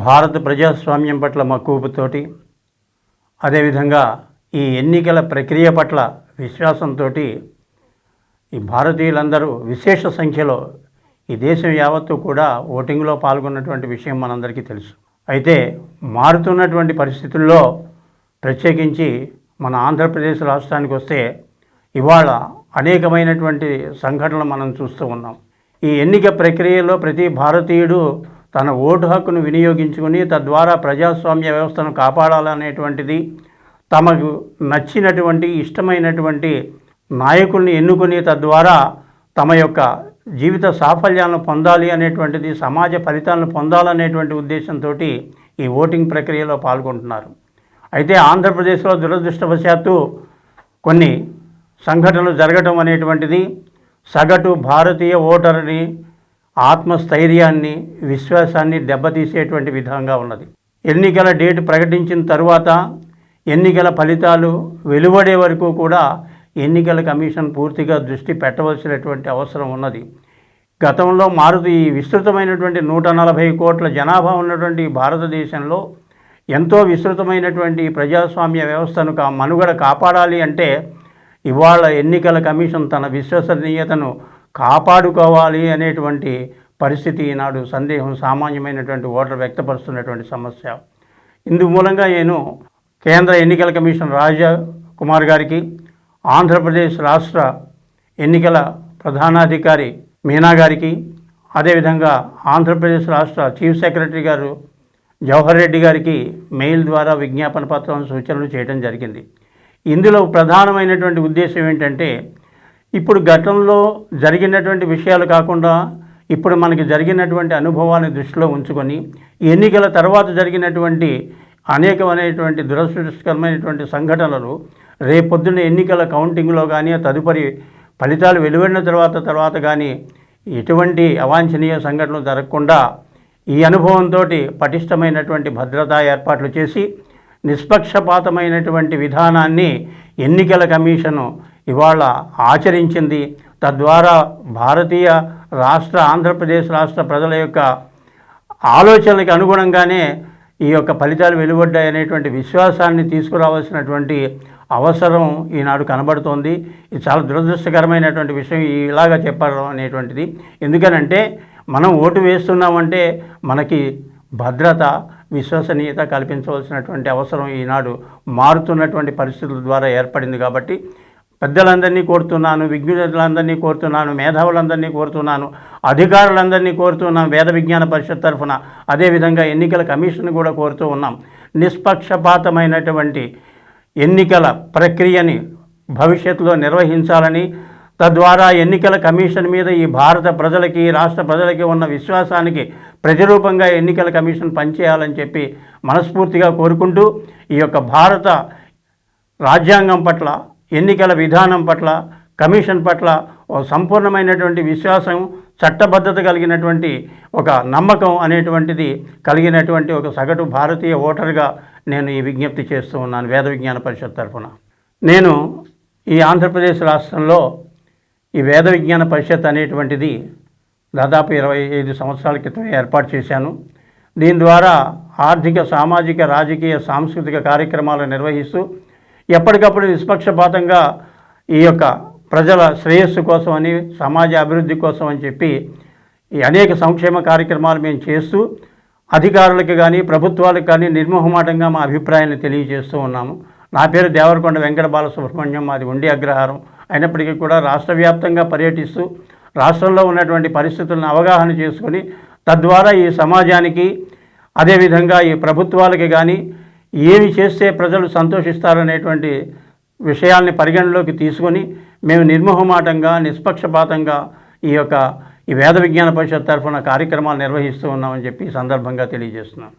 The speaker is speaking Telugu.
భారత ప్రజాస్వామ్యం పట్ల మక్కువతోటి, అదేవిధంగా ఈ ఎన్నికల ప్రక్రియ పట్ల విశ్వాసంతో ఈ భారతీయులందరూ విశేష సంఖ్యలో ఈ దేశం యావత్తు కూడా ఓటింగ్లో పాల్గొన్నటువంటి విషయం మనందరికీ తెలుసు. అయితే మారుతున్నటువంటి పరిస్థితుల్లో ప్రత్యేకించి మన ఆంధ్రప్రదేశ్ రాష్ట్రానికి వస్తే ఇవాళ అనేకమైనటువంటి సంఘటనలు మనం చూస్తూ ఉన్నాం. ఈ ఎన్నిక ప్రక్రియలో ప్రతి భారతీయుడు తన ఓటు హక్కును వినియోగించుకుని తద్వారా ప్రజాస్వామ్య వ్యవస్థను కాపాడాలనేటువంటిది, తమకు నచ్చినటువంటి ఇష్టమైనటువంటి నాయకుల్ని ఎన్నుకుని తద్వారా తమ యొక్క జీవిత సాఫల్యాలను పొందాలి అనేటువంటిది, సమాజ ఫలితాలను పొందాలనేటువంటి ఉద్దేశంతో ఈ ఓటింగ్ ప్రక్రియలో పాల్గొంటున్నారు. అయితే ఆంధ్రప్రదేశ్లో దురదృష్టవశాత్తు కొన్ని సంఘటనలు జరగటం అనేటువంటిది సగటు భారతీయ ఓటరుని ఆత్మస్థైర్యాన్ని, విశ్వాసాన్ని దెబ్బతీసేటువంటి విధంగా ఉన్నది. ఎన్నికల డేట్ ప్రకటించిన తరువాత ఎన్నికల ఫలితాలు వెలువడే వరకు కూడా ఎన్నికల కమిషన్ పూర్తిగా దృష్టి పెట్టవలసినటువంటి అవసరం ఉన్నది. గతంలో ఈ విస్తృతమైనటువంటి 140 కోట్ల జనాభా ఉన్నటువంటి భారతదేశంలో ఎంతో విస్తృతమైనటువంటి ప్రజాస్వామ్య వ్యవస్థను మనుగడ కాపాడాలి అంటే ఇవాళ ఎన్నికల కమిషన్ తన విశ్వసనీయతను కాపాడుకోవాలి అనేటువంటి పరిస్థితి ఈనాడు సామాన్యమైనటువంటి ఓటర్ వ్యక్తపరుస్తున్నటువంటి సమస్య. ఇందు మూలంగా నేను కేంద్ర ఎన్నికల కమిషన్ రాజీవ్ కుమార్ గారికి, ఆంధ్రప్రదేశ్ రాష్ట్ర ఎన్నికల ప్రధానాధికారి మీనా గారికి, అదేవిధంగా ఆంధ్రప్రదేశ్ రాష్ట్ర చీఫ్ సెక్రటరీ గారు జవహర్ రెడ్డి గారికి మెయిల్ ద్వారా విజ్ఞాపన పత్రం సూచనలు చేయడం జరిగింది. ఇందులో ప్రధానమైనటువంటి ఉద్దేశం ఏంటంటే, ఇప్పుడు గతంలో జరిగినటువంటి విషయాలు కాకుండా ఇప్పుడు మనకి జరిగినటువంటి అనుభవాన్ని దృష్టిలో ఉంచుకొని ఎన్నికల తర్వాత జరిగినటువంటి అనేకమైనటువంటి దురదృష్టకరమైనటువంటి సంఘటనలు రేపొద్దున ఎన్నికల కౌంటింగ్లో కానీ తదుపరి ఫలితాలు వెలువడిన తర్వాత కానీ ఎటువంటి అవాంఛనీయ సంఘటనలు జరగకుండా ఈ అనుభవంతో పటిష్టమైనటువంటి భద్రతా ఏర్పాట్లు చేసి నిష్పక్షపాతమైనటువంటి విధానాన్ని ఎన్నికల కమిషను ఇవాళ ఆచరించింది. తద్వారా భారతీయ ఆంధ్రప్రదేశ్ రాష్ట్ర ప్రజల యొక్క ఆలోచనలకు అనుగుణంగానే ఈ యొక్క ఫలితాలు వెలువడ్డాయనేటువంటి విశ్వాసాన్ని తీసుకురావాల్సినటువంటి అవసరం ఈనాడు కనబడుతోంది. ఇది చాలా దురదృష్టకరమైనటువంటి విషయం ఇలాగా చెప్పడం అనేటువంటిది. ఎందుకనంటే మనం ఓటు వేస్తున్నామంటే మనకి భద్రత, విశ్వసనీయత కల్పించవలసినటువంటి అవసరం ఈనాడు మారుతున్నటువంటి పరిస్థితుల ద్వారా ఏర్పడింది. కాబట్టి పెద్దలందరినీ కోరుతున్నాను, విజ్ఞులందరినీ కోరుతున్నాను, మేధావులందరినీ కోరుతున్నాను, అధికారులందరినీ కోరుతున్నాం, వేద విజ్ఞాన పరిషత్ తరఫున, అదేవిధంగా ఎన్నికల కమిషన్ కూడా కోరుతూ ఉన్నాం. నిష్పక్షపాతమైనటువంటి ఎన్నికల ప్రక్రియని భవిష్యత్తులో నిర్వహించాలని, తద్వారా ఎన్నికల కమిషన్ మీద ఈ భారత ప్రజలకి, రాష్ట్ర ప్రజలకి ఉన్న విశ్వాసానికి ప్రతిరూపంగా ఎన్నికల కమిషన్ పనిచేయాలని చెప్పి మనస్ఫూర్తిగా కోరుకుంటూ, ఈ యొక్క భారత రాజ్యాంగం పట్ల, ఎన్నికల విధానం పట్ల, కమిషన్ పట్ల ఒక సంపూర్ణమైనటువంటి విశ్వాసం, చట్టబద్ధత కలిగినటువంటి ఒక నమ్మకం అనేటువంటిది కలిగినటువంటి ఒక సగటు భారతీయ ఓటరుగా నేను ఈ విజ్ఞప్తి చేస్తూ ఉన్నాను వేద విజ్ఞాన పరిషత్ తరఫున. నేను ఈ ఆంధ్రప్రదేశ్ రాష్ట్రంలో ఈ వేద విజ్ఞాన పరిషత్ అనేటువంటిది దాదాపు 25 సంవత్సరాల క్రితం ఏర్పాటు చేశాను. దీని ద్వారా ఆర్థిక, సామాజిక, రాజకీయ, సాంస్కృతిక కార్యక్రమాలు నిర్వహిస్తూ ఎప్పటికప్పుడు నిష్పక్షపాతంగా ఈ యొక్క ప్రజల శ్రేయస్సు కోసమని, సమాజ అభివృద్ధి కోసం అని చెప్పి ఈ అనేక సంక్షేమ కార్యక్రమాలు మేము చేస్తూ అధికారులకు కానీ ప్రభుత్వాలకు కానీ నిర్మోహమాటంగా మా అభిప్రాయాన్ని తెలియజేస్తూ ఉన్నాము. నా పేరు దేవరకొండ వెంకట బాలసుబ్రహ్మణ్యం, మాది ఉండి అగ్రహారం. అయినప్పటికీ కూడా రాష్ట్ర వ్యాప్తంగా పర్యటిస్తూ రాష్ట్రంలో ఉన్నటువంటి పరిస్థితులను అవగాహన చేసుకొని తద్వారా ఈ సమాజానికి, అదేవిధంగా ఈ ప్రభుత్వాలకి కానీ ఏమి చేస్తే ప్రజలు సంతోషిస్తారనేటువంటి విషయాల్ని పరిగణలోకి తీసుకొని మేము నిర్మోహమాటంగా, నిష్పక్షపాతంగా ఈ వేద విజ్ఞాన పరిషత్ తరఫున కార్యక్రమాలు నిర్వహిస్తూ ఉన్నామని చెప్పి ఈ సందర్భంగా తెలియజేస్తున్నాను.